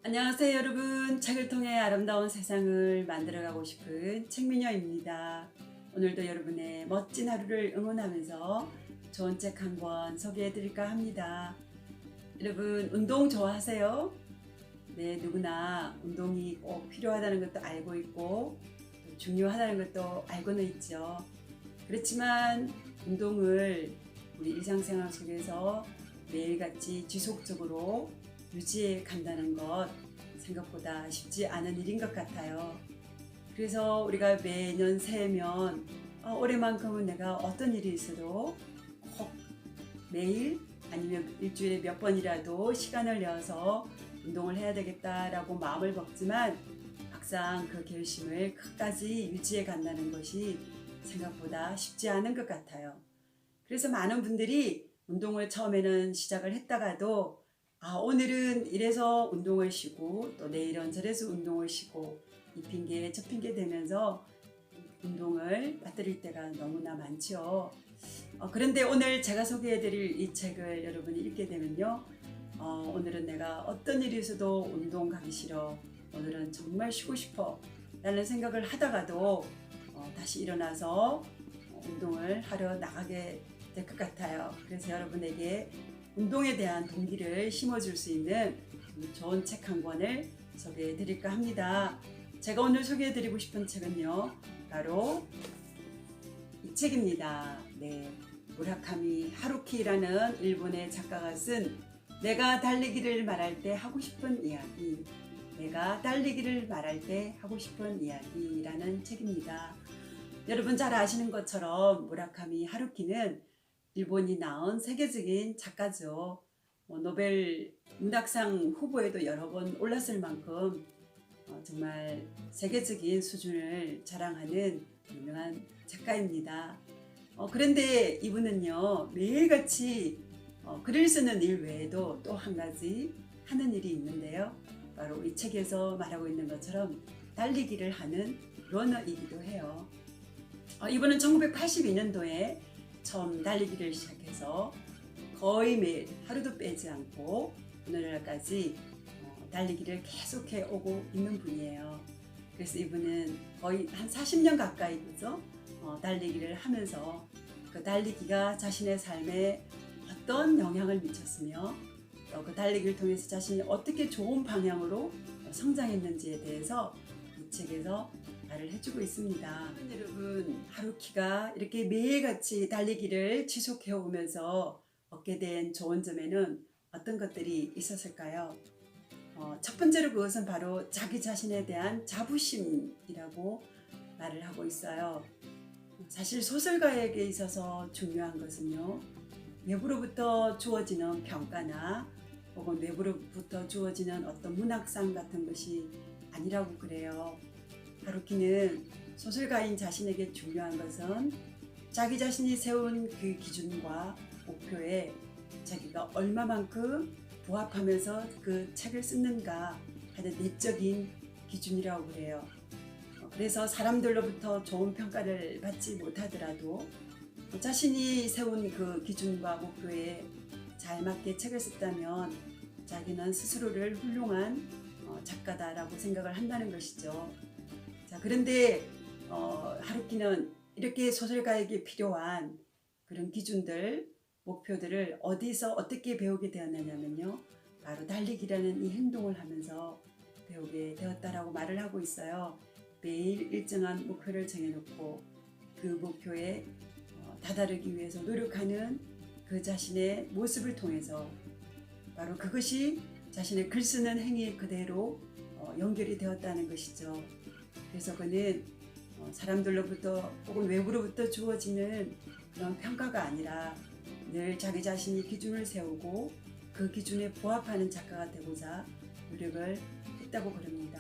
안녕하세요 여러분. 책을 통해 아름다운 세상을 만들어가고 싶은 책미녀입니다. 오늘도 여러분의 멋진 하루를 응원하면서 좋은 책 한 권 소개해 드릴까 합니다. 여러분 운동 좋아하세요? 네, 누구나 운동이 꼭 필요하다는 것도 알고 있고 또 중요하다는 것도 알고는 있죠. 그렇지만 운동을 우리 일상생활 속에서 매일같이 지속적으로 유지해 간다는 것 생각보다 쉽지 않은 일인 것 같아요. 그래서 우리가 매년 새해면 올해만큼은 내가 어떤 일이 있어도 꼭 매일 아니면 일주일에 몇 번이라도 시간을 내어서 운동을 해야 되겠다라고 마음을 먹지만 막상 그 결심을 끝까지 유지해 간다는 것이 생각보다 쉽지 않은 것 같아요. 그래서 많은 분들이 운동을 처음에는 시작을 했다가도 오늘은 이래서 운동을 쉬고 또 내일은 저래서 운동을 쉬고 이 핑계 저 핑계 대면서 운동을 빠뜨릴 때가 너무나 많죠. 그런데 오늘 제가 소개해드릴 이 책을 여러분이 읽게 되면요. 오늘은 내가 어떤 일이 있어도 운동 가기 싫어. 오늘은 정말 쉬고 싶어. 라는 생각을 하다가도 다시 일어나서 운동을 하러 나가게 될 것 같아요. 그래서 여러분에게 운동에 대한 동기를 심어줄 수 있는 좋은 책 한 권을 소개해 드릴까 합니다. 제가 오늘 소개해 드리고 싶은 책은요, 바로 이 책입니다. 네, 무라카미 하루키라는 일본의 작가가 쓴 내가 달리기를 말할 때 하고 싶은 이야기, 내가 달리기를 말할 때 하고 싶은 이야기라는 책입니다. 여러분 잘 아시는 것처럼 무라카미 하루키는 일본이 낳은 세계적인 작가죠. 노벨 문학상 후보에도 여러 번 올랐을 만큼 정말 세계적인 수준을 자랑하는 유명한 작가입니다. 그런데 이분은요 매일같이 글을 쓰는 일 외에도 또 한 가지 하는 일이 있는데요. 바로 이 책에서 말하고 있는 것처럼 달리기를 하는 러너이기도 해요. 이분은 1982년도에 처음 달리기를 시작해서 거의 매일 하루도 빼지 않고 오늘날까지 달리기를 계속해 오고 있는 분이에요. 그래서 이분은 거의 한 40년 가까이 그죠? 달리기를 하면서 그 달리기가 자신의 삶에 어떤 영향을 미쳤으며 또 그 달리기를 통해서 자신이 어떻게 좋은 방향으로 성장했는지에 대해서 이 책에서 말을 해주고 있습니다. 여러분 하루키가 이렇게 매일같이 달리기를 지속해 오면서 얻게 된 좋은 점에는 어떤 것들이 있었을까요? 첫 번째로 그것은 바로 자기 자신에 대한 자부심이라고 말을 하고 있어요. 사실 소설가에게 있어서 중요한 것은요, 외부로부터 주어지는 평가나 혹은 외부로부터 주어지는 어떤 문학상 같은 것이 아니라고 그래요. 하루키는 소설가인 자신에게 중요한 것은 자기 자신이 세운 그 기준과 목표에 자기가 얼마만큼 부합하면서 그 책을 쓰는가 하는 내적인 기준이라고 그래요. 그래서 사람들로부터 좋은 평가를 받지 못하더라도 자신이 세운 그 기준과 목표에 잘 맞게 책을 썼다면 자기는 스스로를 훌륭한 작가다라고 생각을 한다는 것이죠. 자, 그런데 하루키는 이렇게 소설가에게 필요한 그런 기준들, 목표들을 어디서 어떻게 배우게 되었느냐면요. 바로 달리기라는 이 행동을 하면서 배우게 되었다라고 말을 하고 있어요. 매일 일정한 목표를 정해놓고 그 목표에 다다르기 위해서 노력하는 그 자신의 모습을 통해서 바로 그것이 자신의 글 쓰는 행위 그대로 연결이 되었다는 것이죠. 그래서 그는 사람들로부터 혹은 외부로부터 주어지는 그런 평가가 아니라 늘 자기 자신이 기준을 세우고 그 기준에 부합하는 작가가 되고자 노력을 했다고 그럽니다.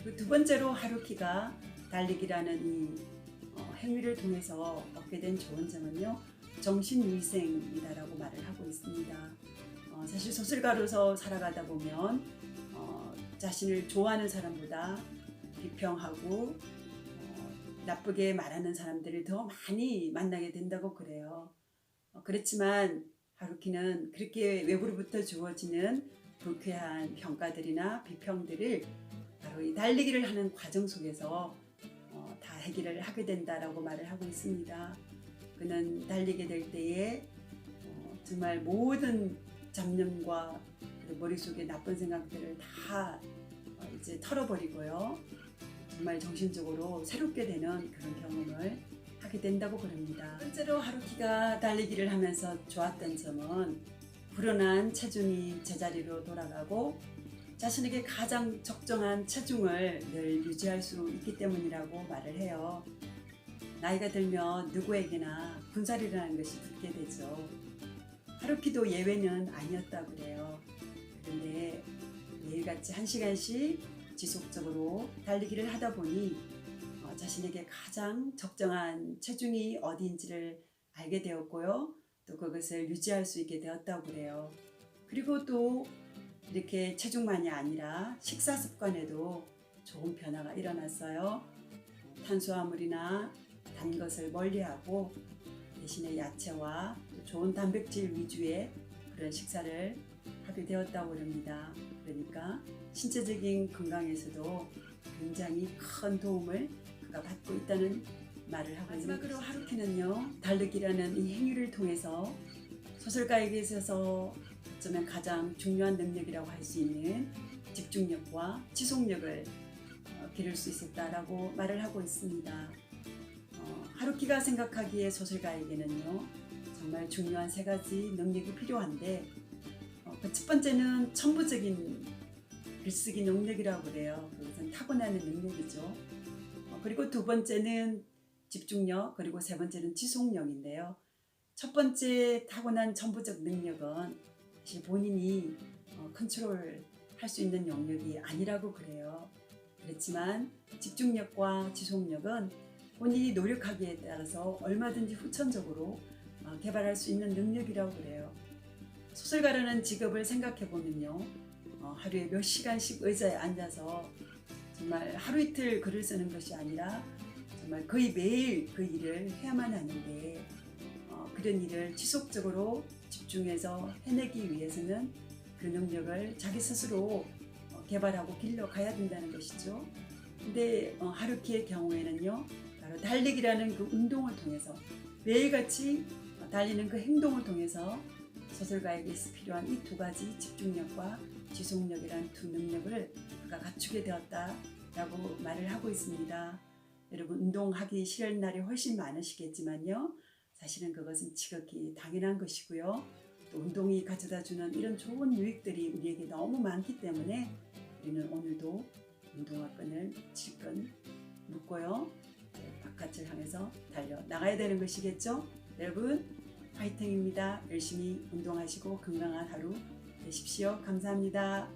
그리고 두 번째로 하루키가 달리기라는 이 행위를 통해서 얻게 된 좋은 점은요, 정신위생이다라고 말을 하고 있습니다. 사실 소설가로서 살아가다 보면 자신을 좋아하는 사람보다 비평하고 나쁘게 말하는 사람들을 더 많이 만나게 된다고 그래요. 그렇지만 하루키는 그렇게 외부로부터 주어지는 불쾌한 평가들이나 비평들을 바로 이 달리기를 하는 과정 속에서 다 해결을 하게 된다라고 말을 하고 있습니다. 그는 달리게 될 때에 정말 모든 잡념과 머릿속에 나쁜 생각들을 다 이제 털어버리고요. 정말 정신적으로 새롭게 되는 그런 경험을 하게 된다고 그럽니다. 번째로 하루키가 달리기를 하면서 좋았던 점은 불어난 체중이 제자리로 돌아가고 자신에게 가장 적정한 체중을 늘 유지할 수 있기 때문이라고 말을 해요. 나이가 들면 누구에게나 군살이라는 것이 붙게 되죠. 하루키도 예외는 아니었다고 그래요. 그런데 매일같이 1시간씩 지속적으로 달리기를 하다 보니 자신에게 가장 적정한 체중이 어디인지를 알게 되었고요. 또 그것을 유지할 수 있게 되었다고 그래요. 그리고 또 이렇게 체중만이 아니라 식사 습관에도 좋은 변화가 일어났어요. 탄수화물이나 단 것을 멀리하고 대신에 야채와 좋은 단백질 위주의 그런 식사를 하게 되었다고 합니다. 그러니까 신체적인 건강에서도 굉장히 큰 도움을 그가 받고 있다는 말을 하고 있습니다. 마지막으로 하루키는요, 달리기라는 이 행위를 통해서 소설가에게 있어서 어쩌면 가장 중요한 능력이라고 할 수 있는 집중력과 지속력을 기를 수 있었다라고 말을 하고 있습니다. 하루키가 생각하기에 소설가에게는요, 정말 중요한 3가지 능력이 필요한데 그 첫 번째는 천부적인 글쓰기 능력이라고 그래요. 그것은 타고나는 능력이죠. 그리고 두 번째는 집중력, 그리고 세 번째는 지속력인데요. 첫 번째 타고난 천부적 능력은 사실 본인이 컨트롤 할 수 있는 영역이 아니라고 그래요. 그렇지만 집중력과 지속력은 본인이 노력하기에 따라서 얼마든지 후천적으로 개발할 수 있는 능력이라고 그래요. 소설가라는 직업을 생각해 보면요, 하루에 몇 시간씩 의자에 앉아서 정말 하루 이틀 글을 쓰는 것이 아니라 정말 거의 매일 그 일을 해야만 하는데 그런 일을 지속적으로 집중해서 해내기 위해서는 그 능력을 자기 스스로 개발하고 길러가야 된다는 것이죠. 근데 하루키의 경우에는요, 바로 달리기라는 그 운동을 통해서 매일같이 달리는 그 행동을 통해서 소설가에게 필요한 이 2가지 집중력과 지속력이라는 2 능력을 그가 갖추게 되었다라고 말을 하고 있습니다. 여러분, 운동하기 싫은 날이 훨씬 많으시겠지만요, 사실은 그것은 지극히 당연한 것이고요. 또 운동이 가져다주는 이런 좋은 유익들이 우리에게 너무 많기 때문에 우리는 오늘도 운동화 끈을 질끈 묶고요, 바깥을 향해서 달려 나가야 되는 것이겠죠. 여러분, 파이팅입니다. 열심히 운동하시고 건강한 하루 되십시오. 감사합니다.